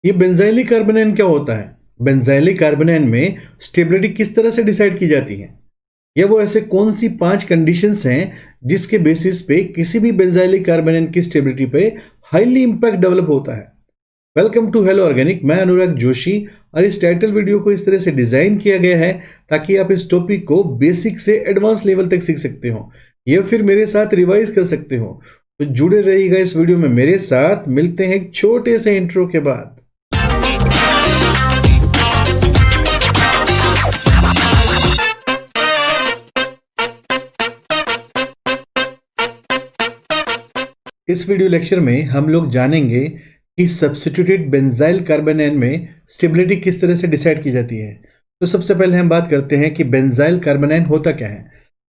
ये बेंजाइलिक कार्बोनाइन क्या होता है? बेंजाइलिक कार्बोनाइन में स्टेबिलिटी किस तरह से डिसाइड की जाती है? या वो ऐसे कौन सी 5 कंडीशंस हैं जिसके बेसिस पे किसी भी बेंजाइलिक कार्बोनाइन की स्टेबिलिटी पे हाईली इंपैक्ट डेवलप होता है? Welcome to hello organic. मैं अनुराग जोशी और इस टाइटल वीडियो को इस तरह से डिजाइन किया गया है ताकि आप इस टॉपिक को बेसिक से एडवांस लेवल तक सीख सकते हो या फिर मेरे साथ रिवाइज कर सकते हो। तो जुड़े रहिएगा इस वीडियो में मेरे साथ। मिलते हैं एक छोटे से इंट्रो के बाद। इस वीडियो लेक्चर में हम लोग जानेंगे कि सब्स्टिट्यूटेड बेंजाइल कार्बोनाइन में स्टेबिलिटी किस तरह से डिसाइड की जाती है। तो सबसे पहले हम बात करते हैं कि बेंजाइल कार्बोनाइन होता क्या है।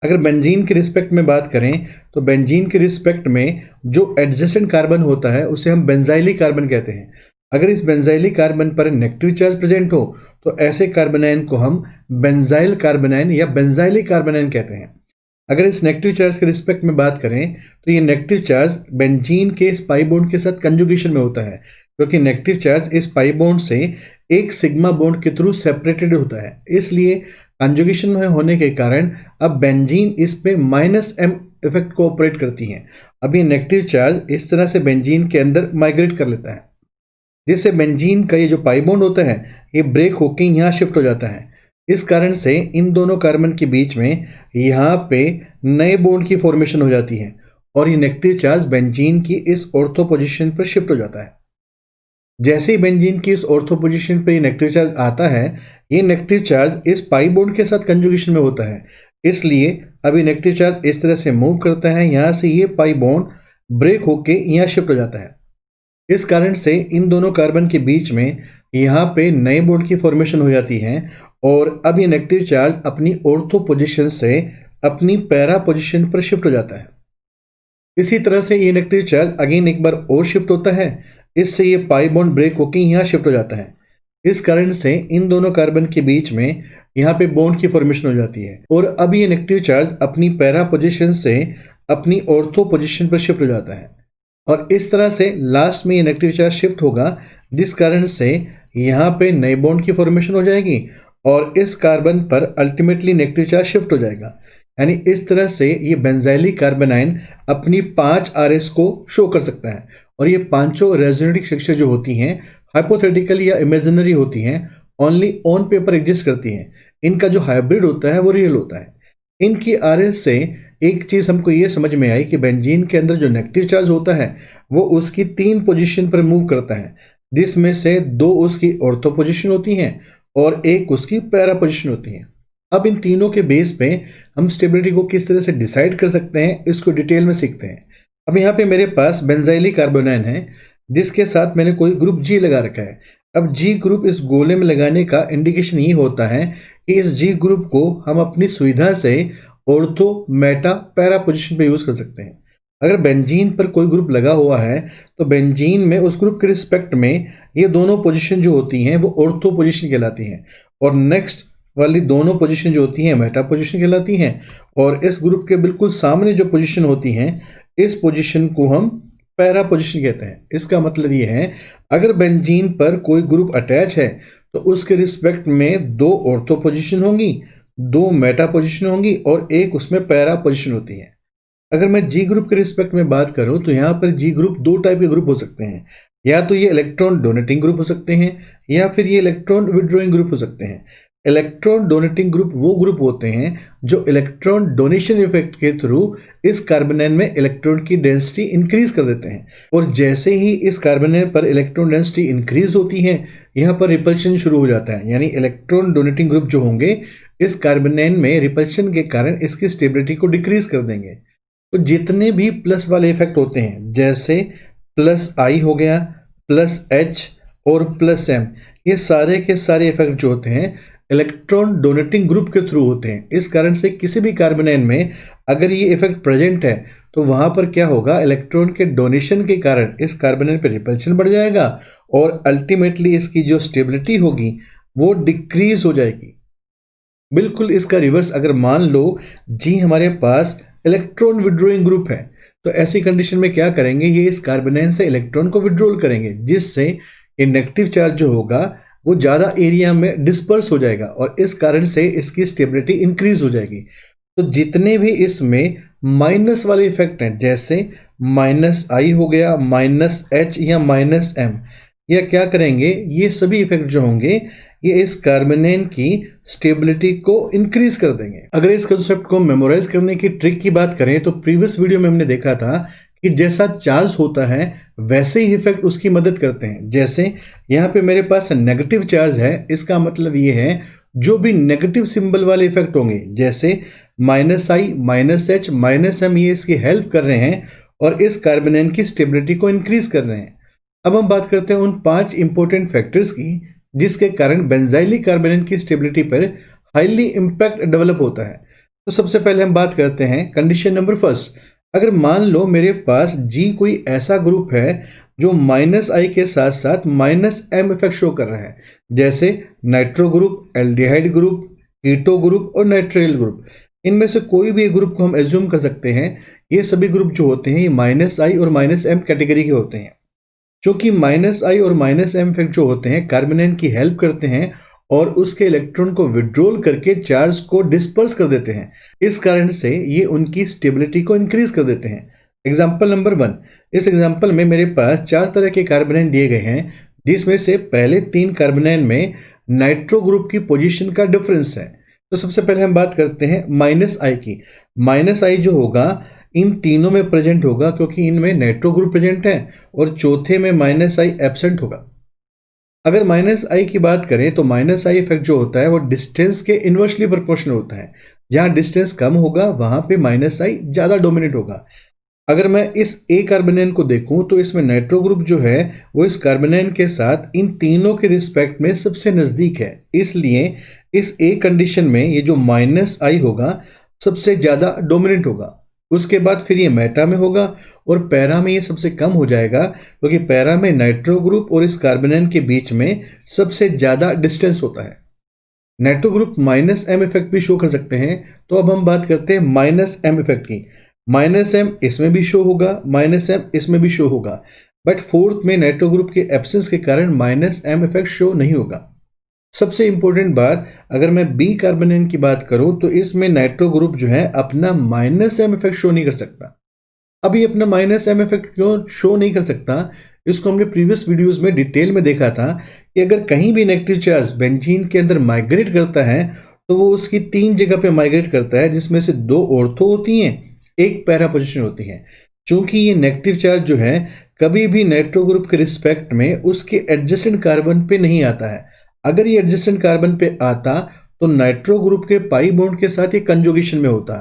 अगर बेंजीन के रिस्पेक्ट में बात करें तो बेंजीन के रिस्पेक्ट में जो एडजेसेंट कार्बन होता है उसे हम बेंजाइलिक कार्बन कहते हैं। अगर इस बेंजाइलिक कार्बन पर नेगेटिव चार्ज प्रेजेंट हो तो ऐसे कार्बोनाइन को हम बेंजाइल कार्बोनाइन या बेंजाइलिक कार्बोनाइन कहते हैं। अगर इस नेगेटिव चार्ज के रिस्पेक्ट में बात करें तो ये नेगेटिव चार्ज बेंजीन के इस पाई बॉन्ड के साथ कंजुगेशन में होता है, क्योंकि नेगेटिव चार्ज इस पाई बॉन्ड से एक सिग्मा बॉन्ड के थ्रू सेपरेटेड होता है। इसलिए कंजुगेशन में होने के कारण अब बेंजीन इस पे -m इफेक्ट को ऑपरेट करती है। अब ये नेगेटिव चार्ज इस तरह से बेंजीन के अंदर माइग्रेट कर लेता है, जिससे बेंजीन का ये जो पाई बॉन्ड होता है ये ब्रेक होके यहाँ शिफ्ट हो जाता है। इस कारण से इन दोनों कार्बन के बीच में यहाँ पे नए बॉन्ड की फॉर्मेशन हो जाती है और ये नेगेटिव चार्ज बेंजीन की इस ऑर्थो पोजीशन पर शिफ्ट हो जाता है। जैसे ही बेंजीन की इस ऑर्थो पोजीशन पे ये नेगेटिव चार्ज आता है, ये नेगेटिव चार्ज इस पाई बॉन्ड के साथ कंजुगेशन में होता है। इसलिए अभी नेगेटिव चार्ज इस तरह से मूव करता है, यहाँ से ये पाई बॉन्ड ब्रेक होके यहाँ शिफ्ट हो जाता है। इस कारण से इन दोनों कार्बन के बीच में यहाँ पे नए बॉन्ड की फॉर्मेशन हो जाती है और अब ये नेगेटिव चार्ज अपनी ऑर्थो पोजीशन से अपनी पैरा पोजीशन पर शिफ्ट हो जाता है। इसी तरह से ये नेगेटिव चार्ज अगेन एक बार और शिफ्ट होता है, इससे ये पाई बॉन्ड ब्रेक होकर यहाँ शिफ्ट हो जाता है। इस कारण से इन दोनों कार्बन के बीच में यहाँ पे बॉन्ड की फॉर्मेशन हो जाती है और अब ये नेगेटिव चार्ज अपनी पैरा पोजीशन से अपनी ऑर्थो पोजीशन पर शिफ्ट हो जाता है और इस तरह से लास्ट में ये नेगेटिव चार्ज शिफ्ट होगा, जिस कारण से यहाँ पे नए बॉन्ड की फॉर्मेशन हो जाएगी और इस कार्बन पर अल्टीमेटली नेगेटिव चार्ज शिफ्ट हो जाएगा। यानी इस तरह से ये बेंजाइलिक कार्बोनाइन अपनी 5 RS को शो कर सकता है और ये पांचों रेजोनेटिक स्ट्रक्चर जो होती हैं हाइपोथेटिकल या इमेजिनरी होती हैं, ओनली ऑन पेपर एग्जिस्ट करती हैं। इनका जो हाइब्रिड होता है वो रियल होता है। इनकी RS से एक चीज हमको ये समझ में आई कि बेंजीन के अंदर जो नेगेटिव चार्ज होता है वो उसकी 3 पोजीशन पर मूव करता है, जिसमें से 2 उसकी ऑर्थो पोजीशन होती हैं और एक उसकी पैरा पोजीशन होती है। अब इन तीनों के बेस पे हम स्टेबिलिटी को किस तरह से डिसाइड कर सकते हैं इसको डिटेल में सीखते हैं। अब यहाँ पे मेरे पास बेंजाइलिक कार्बोनाइन है जिसके साथ मैंने कोई ग्रुप G लगा रखा है। अब G ग्रुप इस गोले में लगाने का इंडिकेशन ये होता है कि इस G ग्रुप को हम अपनी सुविधा से ऑर्थो मेटा पैरा पोजीशन पे यूज कर सकते हैं। अगर बेंजीन पर कोई ग्रुप लगा हुआ है तो बेंजीन में उस ग्रुप के रिस्पेक्ट में ये दोनों पोजीशन जो होती हैं वो ऑर्थो पोजीशन कहलाती हैं और नेक्स्ट वाली दोनों पोजीशन जो होती हैं मेटा पोजीशन कहलाती हैं और इस ग्रुप के बिल्कुल सामने जो पोजीशन होती हैं इस पोजीशन को हम पैरा पोजीशन कहते हैं। इसका मतलब ये है अगर बेंजीन पर कोई ग्रुप अटैच है तो उसके रिस्पेक्ट में 2 ऑर्थो पोजीशन होंगी, 2 मेटा पोजीशन होंगी और एक उसमें पैरा पोजीशन होती है। अगर मैं G ग्रुप के रिस्पेक्ट में बात करूं तो यहाँ पर G ग्रुप 2 टाइप के ग्रुप हो सकते हैं। या तो ये इलेक्ट्रॉन डोनेटिंग ग्रुप हो सकते हैं या फिर ये इलेक्ट्रॉन विड्रॉइंग ग्रुप हो सकते हैं। इलेक्ट्रॉन डोनेटिंग ग्रुप वो ग्रुप होते हैं जो इलेक्ट्रॉन डोनेशन इफेक्ट के थ्रू इस कार्बोनाइन में इलेक्ट्रॉन की डेंसिटी इंक्रीज कर देते हैं और जैसे ही इस कार्बोनाइन पर इलेक्ट्रॉन डेंसिटी इंक्रीज होती है यहाँ पर रिपल्शन शुरू हो जाता है। यानी इलेक्ट्रॉन डोनेटिंग ग्रुप जो होंगे इस कार्बोनाइन में रिपल्शन के कारण इसकी स्टेबिलिटी को डिक्रीज कर देंगे। तो जितने भी प्लस वाले इफेक्ट होते हैं जैसे +I हो गया, +H और +M, ये सारे के सारे इफेक्ट जो होते हैं इलेक्ट्रॉन डोनेटिंग ग्रुप के थ्रू होते हैं। इस कारण से किसी भी कार्बोनाइन में अगर ये इफेक्ट प्रेजेंट है तो वहां पर क्या होगा, इलेक्ट्रॉन के डोनेशन के कारण इस कार्बोनाइन पर रिपल्शन बढ़ जाएगा और अल्टीमेटली इसकी जो स्टेबिलिटी होगी वो डिक्रीज हो जाएगी। बिल्कुल इसका रिवर्स अगर मान लो G हमारे पास इलेक्ट्रॉन विड्रॉइंग ग्रुप है तो ऐसी कंडीशन में क्या करेंगे, ये इस कार्बोनाइन से इलेक्ट्रॉन को विड्रॉल करेंगे जिससे ये नेगेटिव चार्ज जो होगा वो ज़्यादा एरिया में डिस्पर्स हो जाएगा और इस कारण से इसकी स्टेबिलिटी इंक्रीज हो जाएगी। तो जितने भी इसमें माइनस वाले इफेक्ट हैं, जैसे माइनस आई हो गया, माइनस एच या माइनस एम, यह क्या करेंगे, ये सभी इफेक्ट जो होंगे ये इस कार्बेनेन की स्टेबिलिटी को इंक्रीज कर देंगे। अगर इस कंसेप्ट को मेमोराइज करने की ट्रिक की बात करें तो प्रीवियस वीडियो में हमने देखा था कि जैसा चार्ज होता है वैसे ही इफेक्ट उसकी मदद करते हैं। जैसे यहाँ पे मेरे पास नेगेटिव चार्ज है, इसका मतलब ये है जो भी नेगेटिव सिंबल वाले इफेक्ट होंगे, जैसे माइनस आई, माइनस एच, माइनस एम, ये इसकी हेल्प कर रहे हैं और इस कार्बेनेन की स्टेबिलिटी को इंक्रीज कर रहे हैं। अब हम बात करते हैं उन 5 इंपॉर्टेंट फैक्टर्स की जिसके कारण बेंजाइलिक कार्बेनेन की स्टेबिलिटी पर हाईली इंपैक्ट डेवलप होता है। तो सबसे पहले हम बात करते हैं कंडीशन नंबर फर्स्ट। अगर मान लो मेरे पास जी कोई ऐसा ग्रुप है जो माइनस आई के साथ साथ माइनस एम इफेक्ट शो कर रहा है, जैसे nitro group, aldehyde group, keto group और नाइट्राइल ग्रुप, इनमें से कोई भी ग्रुप को हम एज्यूम कर सकते हैं। ये सभी ग्रुप जो होते हैं ये माइनस आई और माइनस एम कैटेगरी के होते हैं। क्योंकि माइनस आई और माइनस एम इफेक्ट जो होते हैं कार्बेनेन की हेल्प करते हैं और उसके इलेक्ट्रॉन को विड्रॉल करके चार्ज को डिस्पर्स कर देते हैं। इस कारण से ये उनकी स्टेबिलिटी को इंक्रीज कर देते हैं। एग्जाम्पल नंबर 1, इस एग्जाम्पल में मेरे पास 4 तरह के कार्बेनेन दिए गए हैं, जिसमें से पहले 3 कार्बेनेन में नाइट्रो ग्रुप की पोजीशन का डिफरेंस है। तो सबसे पहले हम बात करते हैं माइनस आई की। माइनस आई जो होगा इन तीनों में प्रेजेंट होगा क्योंकि इनमें नाइट्रो ग्रुप प्रेजेंट है और चौथे में माइनस आई एब्सेंट होगा। अगर माइनस आई की बात करें तो माइनस आई इफेक्ट जो होता है वो डिस्टेंस के इन्वर्सली प्रोपोर्शनल होता है। जहां डिस्टेंस कम होगा वहां पे माइनस आई ज्यादा डोमिनेट होगा। अगर मैं इस ए कार्बेनेन को देखूं तो इसमें नाइट्रो ग्रुप जो है वो इस कार्बेनेन के साथ इन तीनों के रिस्पेक्ट में सबसे नजदीक है, इसलिए इस ए कंडीशन में ये जो माइनस आई होगा सबसे ज्यादा डोमिनेट होगा। उसके बाद फिर ये मेटा में होगा और पैरा में ये सबसे कम हो जाएगा क्योंकि पैरा में नाइट्रो ग्रुप और इस कार्बेनेन के बीच में सबसे ज्यादा डिस्टेंस होता है। Nitro group minus M effect भी शो कर सकते हैं। तो अब हम बात करते हैं माइनस एम इफेक्ट की। माइनस एम इसमें भी शो होगा, माइनस एम इसमें भी शो होगा, बट फोर्थ में नाइट्रो ग्रुप के एब्सेंस के कारण माइनस एम इफेक्ट शो नहीं होगा। सबसे इंपॉर्टेंट बात, अगर मैं बी कार्बोनेन की बात करूं तो इसमें नाइट्रो ग्रुप जो है अपना माइनस एम इफेक्ट शो नहीं कर सकता। अब ये अपना माइनस एम इफेक्ट क्यों शो नहीं कर सकता, इसको हमने प्रीवियस वीडियोस में डिटेल में देखा था कि अगर कहीं भी नेगेटिव चार्ज बेंजीन के अंदर माइग्रेट करता है तो वो उसकी 3 जगह पे माइग्रेट करता है, जिसमें से 2 ऑर्थो होती हैं, 1 पैरा पोजीशन होती है। चूंकि ये नेगेटिव चार्ज जो है कभी भी नाइट्रो ग्रुप के रिस्पेक्ट में उसके एडजेसेंट कार्बन पे नहीं आता है। अगर ये एडजेसेंट कार्बन पे आता तो नाइट्रो ग्रुप के पाई बॉन्ड के साथ ये कंजुगेशन में होता,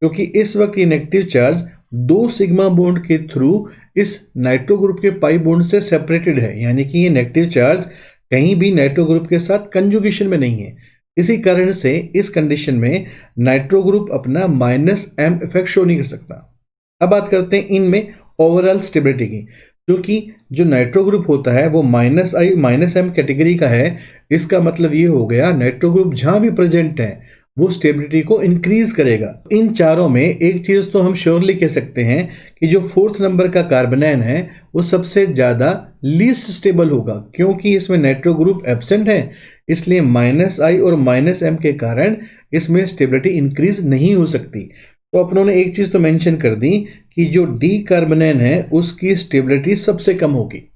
क्योंकि इस वक्त ये नेगेटिव चार्ज 2 सिग्मा बॉन्ड के थ्रू इस नाइट्रो ग्रुप के पाई बॉन्ड से सेपरेटेड है, यानी कि ये नेगेटिव चार्ज कहीं भी नाइट्रो ग्रुप के साथ कंजुगेशन में नहीं है। इसी कारण से इस कंडीशन में नाइट्रो ग्रुप अपना माइनस एम इफेक्ट शो नहीं कर सकता। अब बात करते हैं इनमें ओवरऑल स्टेबिलिटी की, क्योंकि जो नाइट्रो ग्रुप होता है वो माइनस आई माइनस एम कैटेगरी का है। इसका मतलब ये हो गया नाइट्रो ग्रुप जहां भी प्रेजेंट है वो स्टेबिलिटी को इंक्रीज करेगा। इन चारों में एक चीज तो हम श्योरली कह सकते हैं कि जो 4th नंबर का कार्बोनाइन है वो सबसे ज्यादा लीस्ट स्टेबल होगा, क्योंकि इसमें नाइट्रो ग्रुप एब्सेंट है, इसलिए माइनस आई और माइनस एम के कारण इसमें स्टेबिलिटी इंक्रीज नहीं हो सकती। तो अपनों ने एक चीज तो मेंशन कर दी कि जो डी कार्बोनाइन है उसकी स्टेबिलिटी सबसे कम होगी।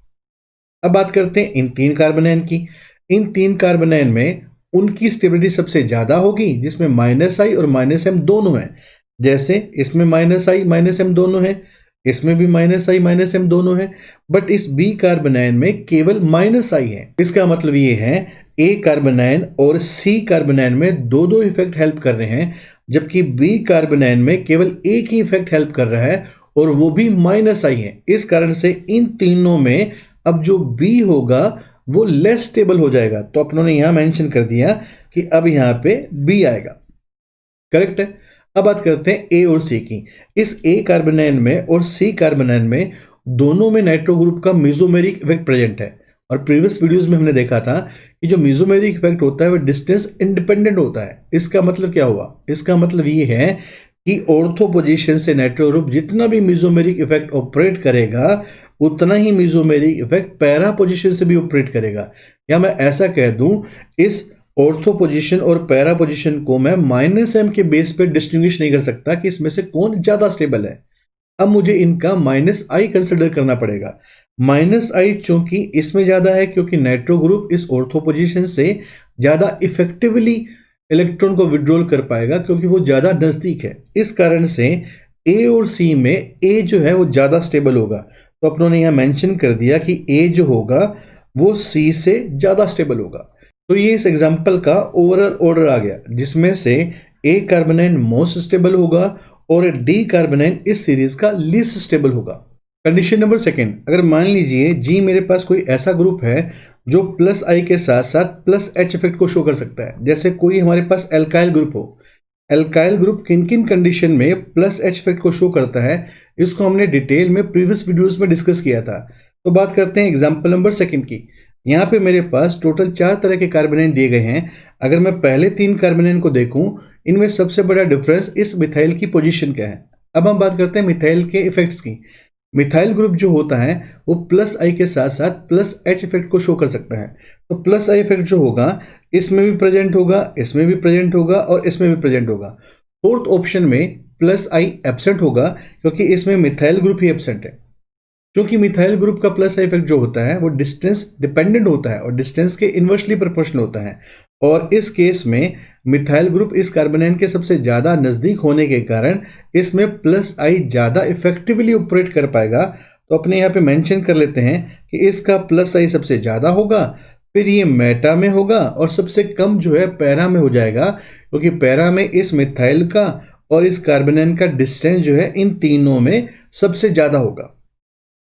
अब बात करते हैं इन 3 कार्बोनाइन की। इन 3 कार्बोनाइन में उनकी स्टेबिलिटी सबसे ज्यादा होगी, जिसमें माइनस आई और माइनस एम दोनों है। जैसे इसमें माइनस आई माइनस एम दोनों है, इसमें भी माइनस आई माइनस एम दोनों है, बट इस बी कार्बोनाइन में केवल माइनस आई है। इसका मतलब ये है ए कार्बोनाइन और सी कार्बोनाइन में दो इफेक्ट हेल्प कर रहे हैं, जबकि बी कार्बोनाइन में केवल एक ही इफेक्ट हेल्प कर रहा है और वो भी माइनस आई है। इस कारण से इन तीनों में अब जो बी होगा वो लेस स्टेबल हो जाएगा। तो अपनों ने यहां मेंशन कर दिया कि अब यहां पे बी आएगा, करेक्ट है। अब बात करते हैं ए और सी की। इस ए कार्बोनाइन में और सी कार्बोनाइन में दोनों में नाइट्रो ग्रुप का मेसोमेरिक इफेक्ट प्रेजेंट है, और प्रीवियस वीडियोस में हमने देखा था कि जो मेसोमेरिक इफेक्ट होता है वो डिस्टेंस इंडिपेंडेंट होता है। इसका मतलब क्या हुआ, इसका मतलब ये है कि ऑर्थो पोजीशन से नाइट्रो ग्रुप जितना भी मेसोमेरिक इफेक्ट ऑपरेट करेगा उतना ही मेसोमेरिक इफेक्ट पैरा पोजीशन से भी ऑपरेट करेगा। या मैं ऐसा कह दूं, इस ऑर्थो पोजीशन और पैरा पोजीशन को मैं -m के बेस पे डिस्टिंग्विश नहीं कर सकता कि इसमें से कौन ज्यादा स्टेबल है। अब मुझे इनका -i कंसिडर करना पड़ेगा। -i चूंकि इसमें ज्यादा है क्योंकि नाइट्रो ग्रुप इस ऑर्थो पोजीशन से ज्यादा इफेक्टिवली इलेक्ट्रॉन को विड्रॉल कर पाएगा क्योंकि वो ज्यादा नजदीक है। इस कारण से ए और सी में ए जो है वो ज्यादा स्टेबल होगा। तो अपनों ने यहां मेंशन कर दिया कि ए जो होगा वो सी से ज्यादा स्टेबल होगा। तो ये इस एग्जांपल का ओवरऑल ऑर्डर आ गया जिसमें से ए कार्बोनाइन मोस्ट स्टेबल होगा और डी कार्बोनाइन इस सीरीज का लीस्ट स्टेबल होगा। कंडीशन नंबर सेकंड, अगर मान लीजिए जी मेरे पास कोई ऐसा ग्रुप है जो +i के साथ साथ +h इफेक्ट को शो कर सकता है। जैसे कोई हमारे पास एल्काइल ग्रुप हो, एल्काइल ग्रुप किन किन कंडीशन में +h इफेक्ट को शो करता है इसको हमने डिटेल में प्रीवियस वीडियोस में डिस्कस किया था। तो बात करते हैं एग्जाम्पल नंबर सेकंड की। यहाँ पे मेरे पास टोटल 4 तरह के कार्बोनाइन दिए गए हैं। अगर मैं पहले 3 कार्बोनाइन को देखूं, इनमें सबसे बड़ा डिफरेंस इस मिथाइल की पोजीशन का है। अब हम बात करते हैं मिथाइल के इफेक्ट्स की। मिथाइल ग्रुप जो होता है वो +i के साथ साथ +h इफेक्ट को शो कर सकता है। तो +i इफेक्ट जो होगा इसमें भी प्रेजेंट होगा, इसमें भी प्रेजेंट होगा और इसमें भी प्रेजेंट होगा। फोर्थ ऑप्शन में +i एब्सेंट होगा क्योंकि इसमें मिथाइल ग्रुप ही एब्सेंट है। क्योंकि मिथाइल ग्रुप का +i इफेक्ट जो होता है वो डिस्टेंस डिपेंडेंट होता है और डिस्टेंस के इन्वर्सली प्रोपोर्शनल होता है। और इस केस में मिथाइल ग्रुप इस कार्बोनाइन के सबसे ज्यादा नजदीक होने के कारण इसमें +i ज्यादा इफेक्टिवली ऑपरेट कर पाएगा। तो अपने यहाँ पे मेंशन कर लेते हैं कि इसका +i सबसे ज्यादा होगा, फिर ये मेटा में होगा और सबसे कम जो है पैरा में हो जाएगा क्योंकि पैरा में इस मिथाइल का और इस कार्बोनाइन का डिस्टेंस जो है इन तीनों में सबसे ज्यादा होगा।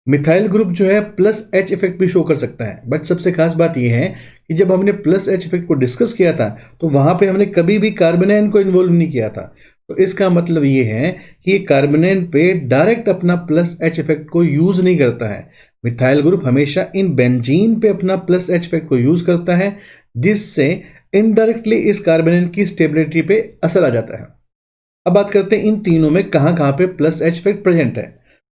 मिथाइल ग्रुप जो है +h इफेक्ट भी शो कर सकता है, बट सबसे खास बात यह है कि जब हमने +h इफेक्ट को डिस्कस किया था तो वहां पे हमने कभी भी कार्बोनाइन को इन्वॉल्व नहीं किया था। तो इसका मतलब ये है कि ये कार्बोनाइन पे डायरेक्ट अपना +h इफेक्ट को यूज नहीं करता है। मिथाइल ग्रुप हमेशा इन बेंजीन पे अपना +h इफेक्ट को यूज करता है जिससे इनडायरेक्टली इस कार्बोनाइन की स्टेबिलिटी पे असर आ जाता है। अब बात करते हैं इन तीनों में कहां कहां पे +h इफेक्ट प्रेजेंट है।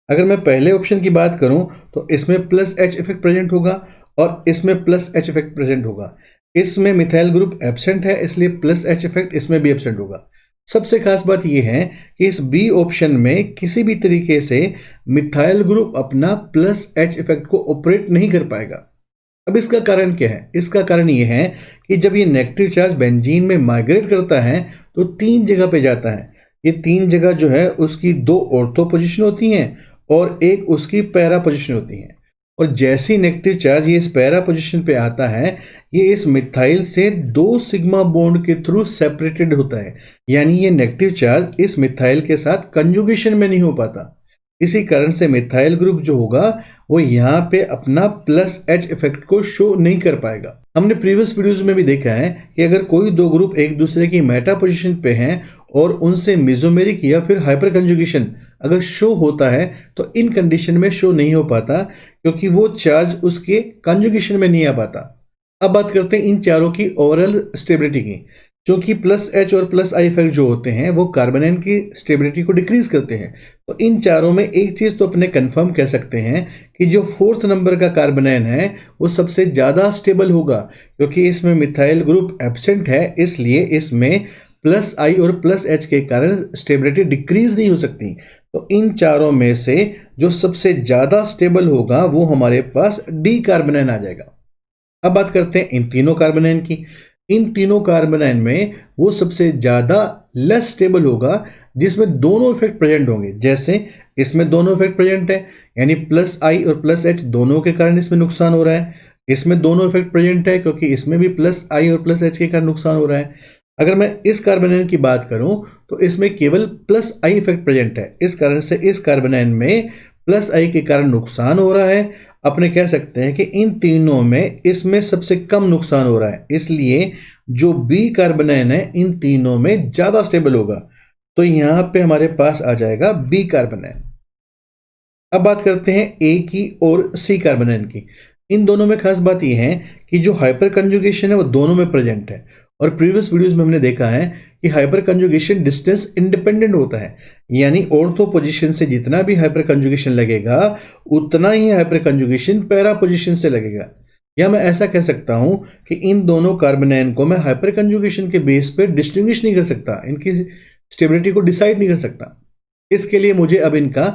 अगर मैं पहले ऑप्शन की बात करूं तो इसमें +h इफेक्ट प्रेजेंट होगा और इसमें +h इफेक्ट प्रेजेंट होगा। इसमें मिथाइल ग्रुप एब्सेंट है इसलिए +h इफेक्ट इसमें भी एब्सेंट होगा। सबसे खास बात यह है कि इस बी ऑप्शन में किसी भी तरीके से मिथाइल ग्रुप अपना +h इफेक्ट को ऑपरेट नहीं कर पाएगा। अब इसका कारण क्या है? इसका कारण यह है कि जब ये नेगेटिव चार्ज बेंजीन में माइग्रेट करता है तो 3 जगह पे जाता है। ये 3 जगह जो है उसकी 2 ऑर्थो पोजीशन होती हैं और एक उसकी पैरा पोजीशन होती है। और जैसे ही नेगेटिव चार्ज ये इस पैरा पोजीशन पे आता है ये इस मिथाइल से 2 सिग्मा बॉन्ड के थ्रू सेपरेटेड होता है, यानी ये नेगेटिव चार्ज इस मिथाइल के साथ कंजुगेशन में नहीं हो पाता। इसी कारण से मिथाइल ग्रुप जो होगा वो यहाँ पे अपना +h इफेक्ट को शो नहीं कर पाएगा। हमने प्रीवियस वीडियोस में भी देखा है कि अगर कोई 2 ग्रुप एक दूसरे की मेटा पोजीशन पे हैं और उनसे मेसोमेरिक या फिर हाइपर कंजुगेशन अगर शो होता है तो इन कंडीशन में शो नहीं हो पाता क्योंकि वो चार्ज उसके कंजुगेशन में नहीं आ पाता। अब बात करते हैं इन चारों की ओवरऑल स्टेबिलिटी की। क्योंकि +h और +i इफेक्ट जो होते हैं वो कार्बोनाइन की स्टेबिलिटी को डिक्रीज करते हैं। तो इन चारों में एक चीज तो अपने कंफर्म कह सकते हैं कि जो 4th नंबर का कार्बोनाइन है वो सबसे ज्यादा स्टेबल होगा क्योंकि इसमें मिथाइल ग्रुप एब्सेंट है, इसलिए इसमें +i और +h के कारण स्टेबिलिटी डिक्रीज नहीं हो सकती। तो इन चारों में से जो सबसे ज्यादा स्टेबल होगा वो हमारे पास डी कार्बोनाइन आ जाएगा। अब बात करते हैं इन तीनों कार्बोनाइन की। इन तीनों कार्बोनाइन में वो सबसे ज्यादा लेस स्टेबल होगा जिसमें दोनों इफेक्ट प्रेजेंट होंगे। जैसे इसमें दोनों इफेक्ट प्रेजेंट है यानी +i और +h दोनों के कारण इसमें नुकसान हो रहा है। इसमें दोनों इफेक्ट प्रेजेंट है क्योंकि इसमें भी +i और +h के कारण नुकसान हो रहा है। अगर मैं इस कार्बोनाइन की बात करूं तो इसमें केवल +i इफेक्ट प्रेजेंट है, इस कारण से इस कार्बोनाइन में +i के कारण नुकसान हो रहा है। अपने कह सकते हैं कि इन तीनों में इसमें सबसे कम नुकसान हो रहा है, इसलिए जो बी कार्बोनाइन है इन तीनों में ज्यादा स्टेबल होगा। तो यहां पे हमारे पास आ जाएगा बी कार्बोनाइन। अब बात करते हैं ए की और सी कार्बोनाइन की। इन दोनों में खास बात यह है कि जो हाइपर कंजुगेशन है वो दोनों में प्रेजेंट है और प्रीवियस वीडियोस में हमने देखा है कि हाइपर कंजुगेशन डिस्टेंस इंडिपेंडेंट होता है, यानी ऑर्थो पोजीशन से जितना भी हाइपर कंजुगेशन लगेगा उतना ही हाइपर कंजुगेशन पैरा पोजीशन से लगेगा। या मैं ऐसा कह सकता हूं कि इन दोनों कार्बोनाइन को मैं हाइपर कंजुगेशन के बेस पे डिस्टिंग्विश नहीं कर सकता, इनकी स्टेबिलिटी को डिसाइड नहीं कर सकता। इसके लिए मुझे अब इनका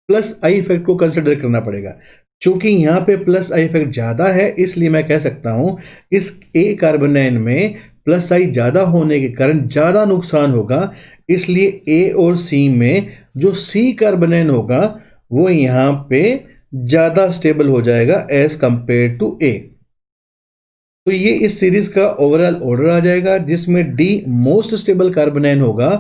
प्लस आई इफेक्ट को कंसिडर करना पड़ेगा। चूंकि यहाँ पे प्लस आई इफेक्ट ज्यादा है, इसलिए मैं कह सकता हूं इस ए कार्बोनाइन में प्लस आई ज्यादा होने के कारण ज्यादा नुकसान होगा, इसलिए ए और सी में जो सी कार्बोनाइन होगा वो यहाँ पे ज्यादा स्टेबल हो जाएगा एज कंपेयर टू ए। तो ये इस सीरीज का ओवरऑल ऑर्डर आ जाएगा, जिसमें डी मोस्ट स्टेबल कार्बोनाइन होगा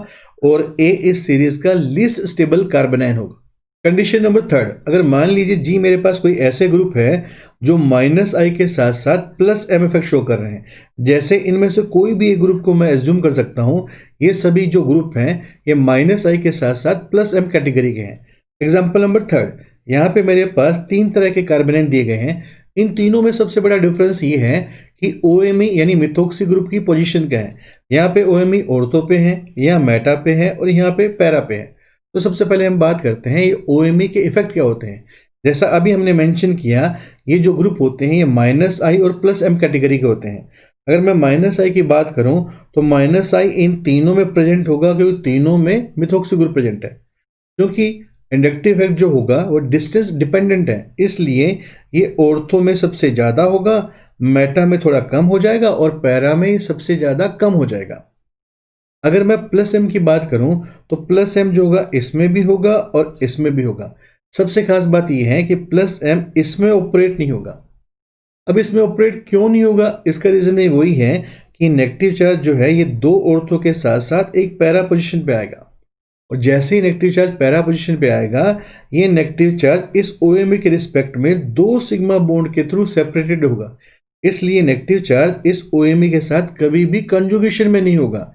और ए इस सीरीज का लीस्ट स्टेबल कार्बोनाइन होगा। कंडीशन नंबर थर्ड, अगर मान लीजिए जी मेरे पास कोई ऐसे ग्रुप है जो माइनस आई के साथ साथ प्लस एम इफेक्ट शो कर रहे हैं, जैसे इनमें से कोई भी एक ग्रुप को मैं एज्यूम कर सकता हूं ये सभी जो ग्रुप हैं ये माइनस आई के साथ साथ प्लस एम कैटेगरी के हैं। एग्जाम्पल नंबर थर्ड, यहाँ पे मेरे पास 3 तरह के कार्बोनाइन दिए गए हैं। इन तीनों में सबसे बड़ा डिफरेंस ये है कि ओएमई यानी मिथोक्सी ग्रुप की पोजीशन क्या है। यहाँ पे ओएमई ऑर्थो पे है, यहाँ मेटा पे है और यहाँ पे पैरा पे है। तो सबसे पहले हम बात करते हैं ये ओएमई के इफेक्ट क्या होते हैं। जैसा अभी हमने मेंशन किया, ये जो ग्रुप होते हैं ये माइनस आई और प्लस एम कैटेगरी के होते हैं। अगर मैं माइनस आई की बात करूं तो माइनस आई इन तीनों में प्रेजेंट होगा क्योंकि तीनों में मिथोक्सी ग्रुप प्रेजेंट है। क्योंकि इंडक्टिव इफेक्ट जो होगा वो डिस्टेंस डिपेंडेंट है, इसलिए ये ऑर्थो में सबसे ज्यादा होगा, मेटा में थोड़ा कम हो जाएगा और पैरा में सबसे ज्यादा कम हो जाएगा। अगर मैं प्लस एम की बात करूं तो प्लस एम जो होगा इसमें भी होगा और इसमें भी होगा। सबसे खास बात यह है कि प्लस एम इसमें ऑपरेट नहीं होगा। अब इसमें ऑपरेट क्यों नहीं होगा, इसका रीजन वही है कि नेगेटिव चार्ज जो है ये 2 ऑर्थो के साथ साथ एक पैरा पोजीशन पे आएगा, और जैसे ही नेगेटिव चार्ज पैरा पोजीशन पे आएगा ये नेगेटिव चार्ज इस ओएमई के रिस्पेक्ट में 2 सिग्मा बॉन्ड के थ्रू सेपरेटेड होगा, इसलिए नेगेटिव चार्ज इस ओएमई के साथ कभी भी कंजुगेशन में नहीं होगा।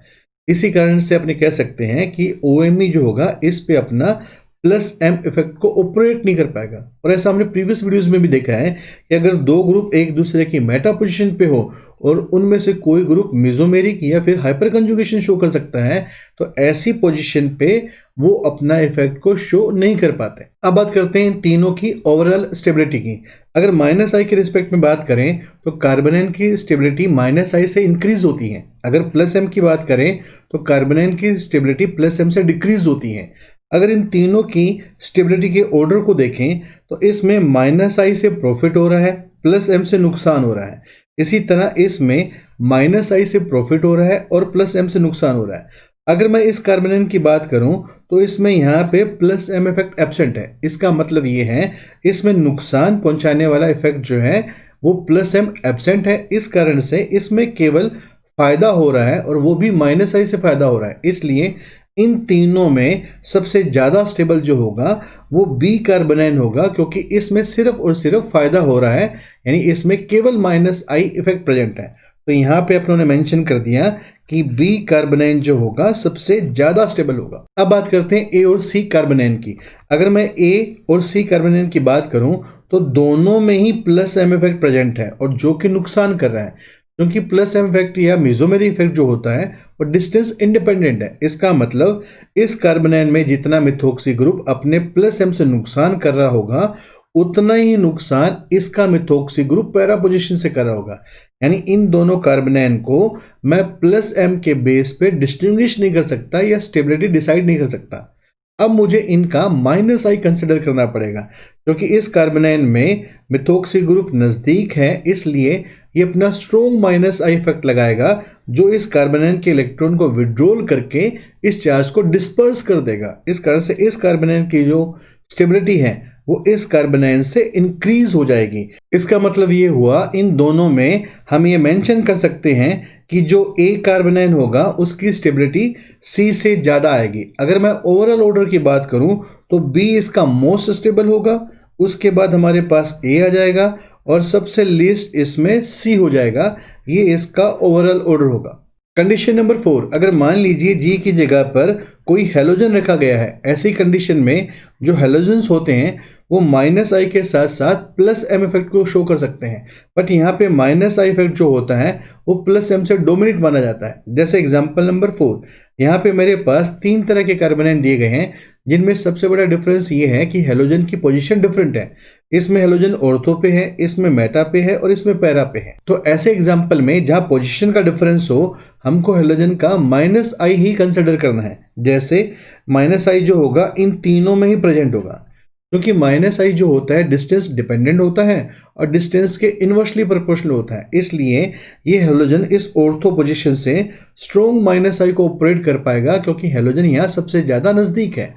इसी कारण से अपने कह सकते हैं कि ओएमई जो होगा इस पे अपना प्लस एम इफेक्ट को ऑपरेट नहीं कर पाएगा। और ऐसा हमने प्रीवियस वीडियोस में भी देखा है कि अगर 2 ग्रुप एक दूसरे की मेटा पोजीशन पे हो और उनमें से कोई ग्रुप मेसोमेरिक या फिर हाइपर कंजुगेशन शो कर सकता है तो ऐसी पोजीशन पे वो अपना इफेक्ट को शो नहीं कर पाते। अब बात करते हैं इन तीनों की ओवरऑल स्टेबिलिटी की। अगर माइनस आई के रिस्पेक्ट में बात करें तो कार्बोनाइन की स्टेबिलिटी माइनस आई से इंक्रीज होती है। अगर प्लस एम की बात करें तो कार्बोनाइन की स्टेबिलिटी प्लस एम से डिक्रीज होती है। अगर इन तीनों की स्टेबिलिटी के ऑर्डर को देखें तो इसमें माइनस आई से प्रॉफिट हो रहा है, प्लस एम से नुकसान हो रहा है। इसी तरह इसमें माइनस आई से प्रॉफिट हो रहा है और प्लस एम से नुकसान हो रहा है। अगर मैं इस कार्बोनाइन की बात करूं तो इसमें यहाँ पे प्लस एम इफेक्ट एब्सेंट है। इसका मतलब ये है इसमें नुकसान पहुंचाने वाला इफेक्ट जो है वो प्लस एम एब्सेंट है। इस कारण से इसमें केवल फायदा हो रहा है और वो भी माइनस आई से फायदा हो रहा है। इसलिए इन तीनों में सबसे ज्यादा स्टेबल जो होगा वो बी कार्बोनाइन होगा, क्योंकि इसमें सिर्फ और सिर्फ फायदा हो रहा है, यानी इसमें केवल माइनस आई इफेक्ट प्रेजेंट है। तो यहाँ पे अपनों ने मेंशन कर दिया कि बी कार्बोनाइन जो होगा सबसे ज्यादा स्टेबल होगा। अब बात करते हैं ए और सी कार्बोनाइन की। अगर मैं ए और सी कार्बोनाइन की बात करूं तो दोनों में ही प्लस एम इफेक्ट प्रेजेंट है और जो कि नुकसान कर रहा है, क्योंकि प्लस एम इफेक्ट या मेसोमेरिक इफेक्ट जो होता है वो डिस्टेंस इंडिपेंडेंट है। इसका मतलब इस कार्बोनाइन में जितना मिथोक्सी ग्रुप अपने प्लस एम से नुकसान कर रहा होगा उतना ही नुकसान इसका मिथोक्सी ग्रुप पैरा पोजीशन से कर रहा होगा। यानी इन दोनों कार्बोनाइन को मैं प्लस एम के बेस पे डिस्टिंग्विश नहीं कर सकता या स्टेबिलिटी डिसाइड नहीं कर सकता। अब मुझे इनका माइनस आई कंसिडर करना पड़ेगा, क्योंकि इस कार्बोनाइन में मिथोक्सी ग्रुप नजदीक है, इसलिए ये अपना स्ट्रॉन्ग माइनस आई इफेक्ट लगाएगा जो इस कार्बोनाइन के इलेक्ट्रॉन को विड्रॉल करके इस चार्ज को डिस्पर्स कर देगा। इस कारण से इस कार्बोनाइन की जो स्टेबिलिटी है वो इस कार्बोनाइन से इंक्रीज हो जाएगी। इसका मतलब ये हुआ इन दोनों में हम ये मेंशन कर सकते हैं कि जो ए कार्बोनाइन होगा उसकी स्टेबिलिटी सी से ज्यादा आएगी। अगर मैं ओवरऑल ऑर्डर की बात करूं तो बी इसका मोस्ट स्टेबल होगा, उसके बाद हमारे पास ए आ जाएगा और सबसे लीस्ट इसमें सी हो जाएगा। ये इसका ओवरऑल ऑर्डर होगा। कंडीशन नंबर 4, अगर मान लीजिए जी की जगह पर कोई हेलोजन रखा गया है, ऐसी कंडीशन में जो हेलोजन्स होते हैं वो माइनस आई के साथ साथ प्लस एम इफेक्ट को शो कर सकते हैं, बट यहाँ पे माइनस आई इफेक्ट जो होता है वो प्लस एम से डोमिनेट माना जाता है। जैसे एग्जांपल नंबर 4, यहाँ पे मेरे पास 3 तरह के कार्बोनाइन दिए गए हैं, जिनमें सबसे बड़ा डिफरेंस ये है कि हेलोजन की पोजीशन डिफरेंट है। इसमें हेलोजन ऑर्थो पे है, इसमें मेटा पे है और इसमें पैरा पे है। तो ऐसे एग्जाम्पल में जहाँ पोजीशन का डिफरेंस हो, हमको हेलोजन का माइनस आई ही कंसिडर करना है। जैसे माइनस आई जो होगा इन तीनों में ही प्रेजेंट होगा, क्योंकि माइनस आई जो होता है डिस्टेंस डिपेंडेंट होता है और डिस्टेंस के इनवर्सली प्रोपोर्शनल होता है। इसलिए ये हेलोजन इस ऑर्थो पोजीशन से स्ट्रॉन्ग माइनस आई को ऑपरेट कर पाएगा, क्योंकि हेलोजन यहाँ सबसे ज़्यादा नज़दीक है।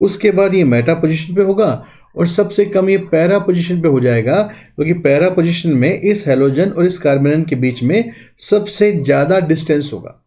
उसके बाद ये मेटा पोजीशन पे होगा और सबसे कम ये पैरा पोजीशन पे हो जाएगा, क्योंकि पैरा पोजीशन में इस हेलोजन और इस कार्बोनाइन के बीच में सबसे ज़्यादा डिस्टेंस होगा।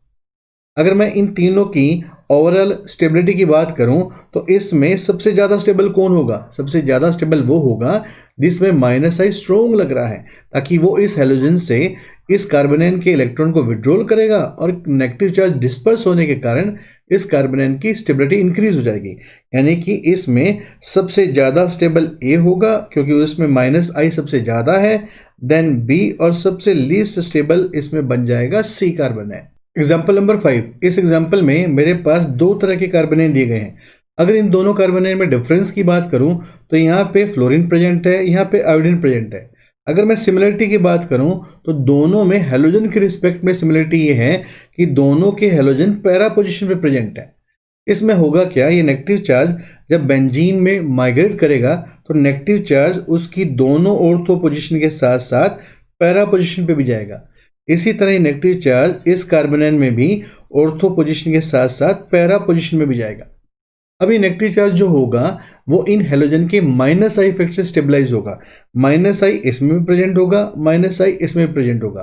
अगर मैं इन तीनों की ओवरऑल स्टेबिलिटी की बात करूं तो इसमें सबसे ज़्यादा स्टेबल कौन होगा? सबसे ज़्यादा स्टेबल वो होगा जिसमें माइनस आई स्ट्रोंग लग रहा है, ताकि वो इस हेलोजन से इस कार्बोनाइन के इलेक्ट्रॉन को विड्रॉल करेगा और नेगेटिव चार्ज डिस्पर्स होने के कारण इस कार्बोनाइन की स्टेबिलिटी इंक्रीज हो जाएगी। यानी कि इसमें सबसे ज़्यादा स्टेबल ए होगा, क्योंकि उसमें माइनस आई सबसे ज़्यादा है, देन बी, और सबसे लीस्ट स्टेबल इसमें बन जाएगा सी कार्बोनाइन। एग्जाम्पल नंबर 5, इस एग्जाम्पल में मेरे पास 2 तरह के कार्बोनाइन दिए गए हैं। अगर इन दोनों कार्बोनाइन में डिफरेंस की बात करूं तो यहाँ पे फ्लोरीन प्रेजेंट है, यहाँ पे आयोडीन प्रेजेंट है। अगर मैं सिमिलरिटी की बात करूं तो दोनों में हेलोजन के रिस्पेक्ट में सिमिलरिटी ये है कि दोनों के हेलोजन पैरा पोजिशन पे प्रेजेंट है। इसमें होगा क्या, ये नेगेटिव चार्ज जब बेंजीन में माइग्रेट करेगा तो नेगेटिव चार्ज उसकी दोनों ऑर्थो पोजिशन के साथ साथ पैरा पोजिशन पे भी जाएगा। इसी तरह नेगेटिव चार्ज इस कार्बोनाइन में भी ऑर्थो पोजीशन के साथ साथ पैरा पोजीशन में भी जाएगा। अभी नेगेटिव चार्ज जो होगा वो इन हेलोजन के माइनस आई इफेक्ट से स्टेबलाइज होगा। माइनस आई इसमें भी प्रेजेंट होगा, माइनस आई इसमें भी प्रेजेंट होगा।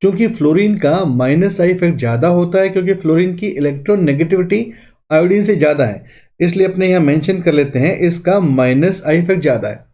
क्योंकि फ्लोरीन का माइनस आई इफेक्ट ज़्यादा होता है, क्योंकि फ्लोरीन की इलेक्ट्रॉन नेगेटिविटी आयोडीन से ज़्यादा है, इसलिए अपने यहाँ मेंशन कर लेते हैं इसका माइनस आई इफेक्ट ज़्यादा है।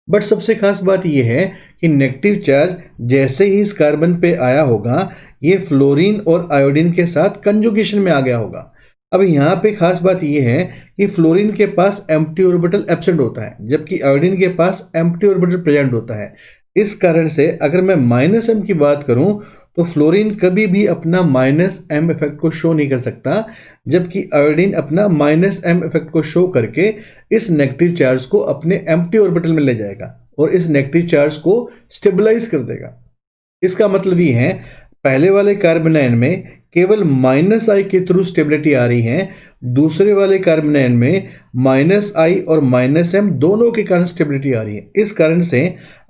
बट सबसे खास बात यह है कि नेगेटिव चार्ज जैसे ही इस कार्बन पे आया होगा, ये फ्लोरीन और आयोडीन के साथ कंजुगेशन में आ गया होगा। अब यहाँ पे खास बात यह है कि फ्लोरीन के पास एम्प्टी ऑर्बिटल एब्सेंट होता है, जबकि आयोडीन के पास एम्प्टी ऑर्बिटल प्रेजेंट होता है। इस कारण से अगर मैं माइनस एम की बात करूं तो फ्लोरीन कभी भी अपना माइनस एम इफेक्ट को शो नहीं कर सकता, जबकि आयोडीन अपना माइनस एम इफेक्ट को शो करके इस नेगेटिव चार्ज को अपने एम्प्टी ऑर्बिटल में ले जाएगा और इस नेगेटिव चार्ज को स्टेबलाइज कर देगा। इसका मतलब ये है, पहले वाले कार्बोनाइन में केवल माइनस आई के थ्रू स्टेबिलिटी आ रही है, दूसरे वाले कार्बोनाइन में माइनस आई और माइनस एम दोनों के कारण स्टेबिलिटी आ रही है। इस कारण से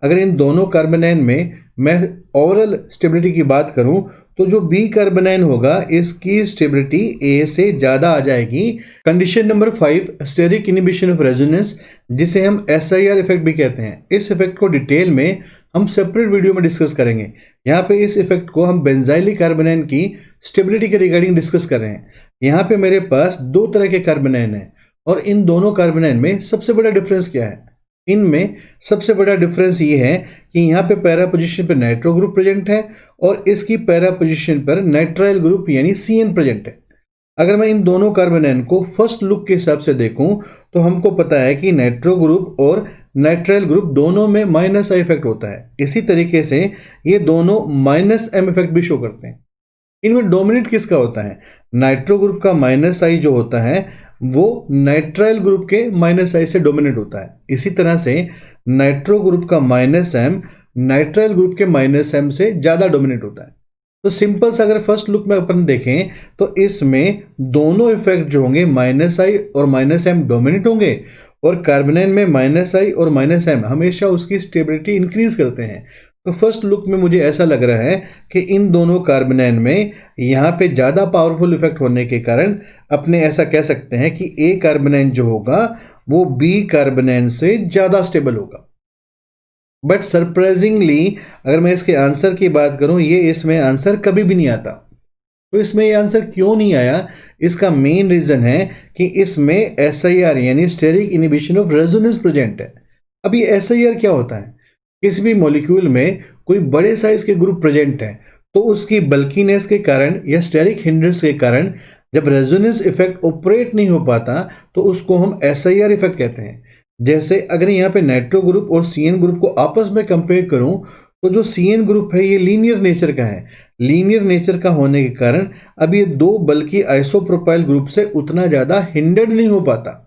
अगर इन दोनों कार्बोनाइन में मैं ओवरऑल स्टेबिलिटी की बात करूं तो जो बी कार्बोनाइन होगा इसकी स्टेबिलिटी ए से ज़्यादा आ जाएगी। Condition number 5, steric inhibition of resonance, जिसे हम SIR इफेक्ट भी कहते हैं। इस इफेक्ट को डिटेल में हम सेपरेट वीडियो में डिस्कस करेंगे। यहाँ पे इस इफेक्ट को हम बेंजाइलिक कार्बोनाइन की स्टेबिलिटी के रिगार्डिंग डिस्कस कर रहे हैं। यहाँ पे मेरे पास 2 तरह के कार्बोनाइन हैं और इन दोनों कार्बोनाइन में सबसे बड़ा डिफरेंस क्या है? इनमें सबसे बड़ा डिफरेंस ये है कि यहाँ पे पैरा पोजीशन पर नाइट्रो ग्रुप प्रेजेंट है और इसकी पैरा पोजीशन पर नाइट्राइल ग्रुप यानी CN प्रेजेंट है। अगर मैं इन दोनों कार्बोनाइन को फर्स्ट लुक के हिसाब से देखूं तो हमको पता है कि नाइट्रो ग्रुप और नाइट्राइल ग्रुप दोनों में माइनस आई इफेक्ट होता है। इसी तरीके से ये दोनों माइनस एम इफेक्ट भी शो करते हैं। इनमें डोमिनेट किसका होता है? नाइट्रो ग्रुप का माइनस आई जो होता है वो नाइट्राइल ग्रुप के माइनस आई से डोमिनेट होता है। इसी तरह से नाइट्रो ग्रुप का माइनस एम नाइट्राइल ग्रुप के माइनस एम से ज़्यादा डोमिनेट होता है। तो सिंपल से अगर फर्स्ट लुक में अपन देखें तो इसमें दोनों इफेक्ट जो होंगे माइनस आई और माइनस एम डोमिनेट होंगे और कार्बोनाइन में माइनस आई और माइनस एम हमेशा उसकी स्टेबिलिटी इंक्रीज करते हैं। तो फर्स्ट लुक में मुझे ऐसा लग रहा है कि इन दोनों कार्बोनाइन में यहाँ पे ज़्यादा पावरफुल इफेक्ट होने के कारण अपने ऐसा कह सकते हैं कि ए कार्बोनाइन जो होगा वो बी कार्बोनाइन से ज़्यादा स्टेबल होगा। बट सरप्राइजिंगली अगर मैं इसके आंसर की बात करूँ, ये इसमें आंसर कभी भी नहीं आता। तो इसमें ये आंसर क्यों नहीं आया? इसका मेन रीज़न है कि इसमें SIR यानी steric inhibition of resonance present है। अब ये SIR क्या होता है? किसी भी मॉलिक्यूल में कोई बड़े साइज के ग्रुप प्रेजेंट है तो उसकी बल्कीनेस के कारण या स्टेरिक हिंड्रेंस के कारण जब रेजोनेंस इफेक्ट ऑपरेट नहीं हो पाता तो उसको हम SIR इफेक्ट कहते हैं। जैसे अगर यहाँ पे नाइट्रो ग्रुप और CN ग्रुप को आपस में कंपेयर करूं तो जो CN ग्रुप है ये लीनियर नेचर का है। लीनियर नेचर का होने के कारण अब ये दो बल्कि आइसोप्रोपाइल ग्रुप से उतना ज़्यादा हिंडर्ड नहीं हो पाता।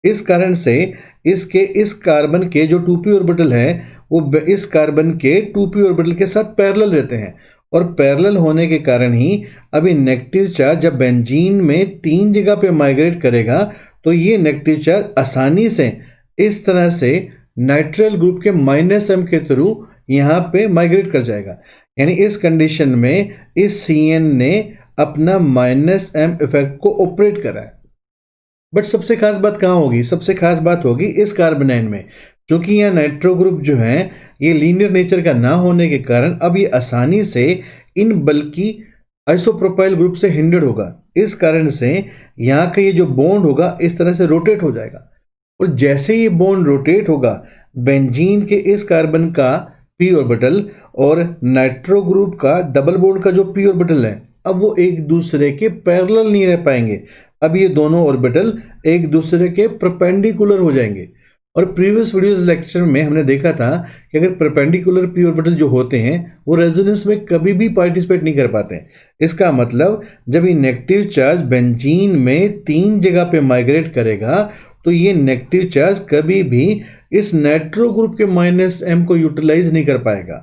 इस कारण से इस कार्बन के जो 2p ऑर्बिटल है वो इस कार्बन के 2p ऑर्बिटल के साथ पैरेलल रहते हैं, और पैरेलल होने के कारण ही अभी नेगेटिव चार्ज जब बेंजीन में 3 जगह पे माइग्रेट करेगा तो ये नेगेटिव चार्ज आसानी से इस तरह से नाइट्राइल ग्रुप के -m के थ्रू यहाँ पे माइग्रेट कर जाएगा। यानी इस कंडीशन में इस CN ने अपना -m इफेक्ट को ऑपरेट करा है। बट सबसे खास बात कहाँ होगी? सबसे खास बात होगी इस कार्बोनाइन में, क्योंकि यहाँ नाइट्रो ग्रुप जो है ये लीनियर नेचर का ना होने के कारण अब ये आसानी से इन बल्कि आइसोप्रोपाइल ग्रुप से हिंडर्ड होगा। इस कारण से यहाँ का ये जो बॉन्ड होगा इस तरह से रोटेट हो जाएगा, और जैसे ये बॉन्ड रोटेट होगा बेंजीन के इस कार्बन का p ऑर्बिटल और नाइट्रो ग्रुप का डबल बॉन्ड का जो p ऑर्बिटल है अब वो एक दूसरे के पैरेलल नहीं रह पाएंगे। अब ये दोनों ऑर्बिटल एक दूसरे के परपेंडिकुलर हो जाएंगे। और प्रीवियस वीडियोस लेक्चर में हमने देखा था कि अगर परपेंडिकुलर p ऑर्बिटल जो होते हैं वो रेजोनेंस में कभी भी पार्टिसिपेट नहीं कर पाते। इसका मतलब जब ये नेगेटिव चार्ज बेंजीन में 3 जगह पे माइग्रेट करेगा तो ये नेगेटिव चार्ज कभी भी इस नाइट्रो ग्रुप के -m को यूटिलाइज नहीं कर पाएगा,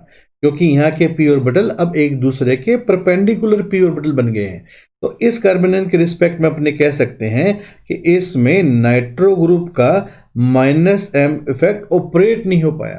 क्योंकि यहाँ के p ऑर्बिटल अब एक दूसरे के परपेंडिकुलर p ऑर्बिटल बन गए हैं। तो इस कार्बोनाइन के रिस्पेक्ट में अपने कह सकते हैं कि इसमें नाइट्रो ग्रुप का -m इफेक्ट ऑपरेट नहीं हो पाया।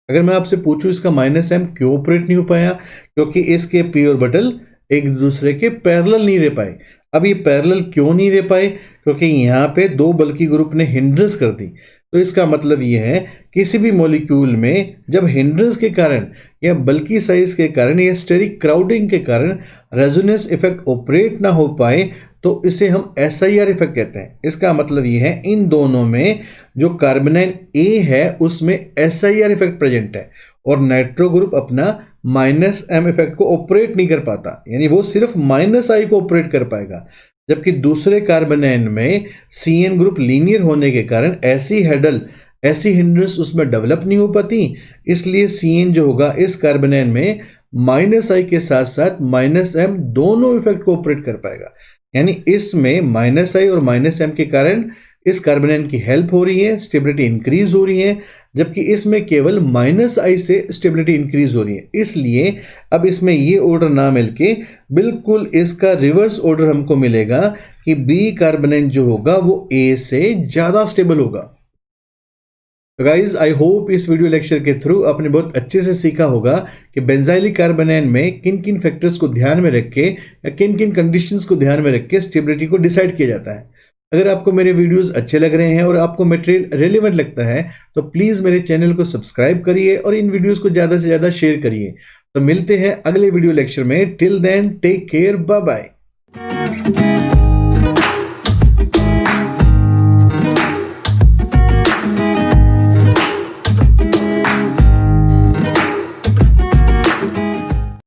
अगर मैं आपसे पूछूं इसका -m क्यों ऑपरेट नहीं हो पाया, क्योंकि इसके p ऑर्बिटल एक दूसरे के पैरेलल नहीं रह पाए। अब ये पैरेलल क्यों नहीं रह पाए? क्योंकि यहाँ पे दो बल्कि ग्रुप ने हिंड्रेंस कर दी। तो इसका मतलब ये है किसी भी मॉलिक्यूल में जब हिंड्रेंस के कारण या बल्कि साइज के कारण या स्टेरिक क्राउडिंग के कारण रेजोनेंस इफेक्ट ऑपरेट ना हो पाए तो इसे हम SIR इफेक्ट कहते हैं। इसका मतलब ये है इन दोनों में जो कार्बोनाइन A है उसमें SIR इफेक्ट प्रेजेंट है और नाइट्रो ग्रुप अपना -m इफेक्ट को ऑपरेट नहीं कर पाता, यानी वो सिर्फ -I को ऑपरेट कर पाएगा। जबकि दूसरे कार्बोनाइन में CN ग्रुप लीनियर होने के कारण ऐसी हिंड्रेंस उसमें डेवलप नहीं हो पाती, इसलिए CN जो होगा इस कार्बोनाइन में -I के साथ साथ -m दोनों इफेक्ट को ऑपरेट कर पाएगा। यानी इसमें -I और -m के कारण इस कार्बोनाइन की हेल्प हो रही है, स्टेबिलिटी इंक्रीज हो रही है, जबकि इसमें केवल -I से स्टेबिलिटी इंक्रीज हो रही है। इसलिए अब इसमें ये ऑर्डर ना मिलके बिल्कुल इसका रिवर्स ऑर्डर हमको मिलेगा कि B कार्बोनाइन जो होगा वो A से ज्यादा स्टेबल होगा। तो गाइज आई होप इस वीडियो लेक्चर के थ्रू आपने बहुत अच्छे से सीखा होगा कि बेंजाइलिक कार्बोनाइन में किन किन फैक्टर्स को ध्यान में रख के या किन किन कंडीशंस को ध्यान में रख के स्टेबिलिटी को डिसाइड किया जाता है। अगर आपको मेरे वीडियोस अच्छे लग रहे हैं और आपको मटेरियल रेलेवेंट लगता है तो प्लीज़ मेरे चैनल को सब्सक्राइब करिए और इन वीडियोस को ज़्यादा से ज़्यादा शेयर करिए। तो मिलते हैं अगले वीडियो लेक्चर में। Till then take care, bye bye.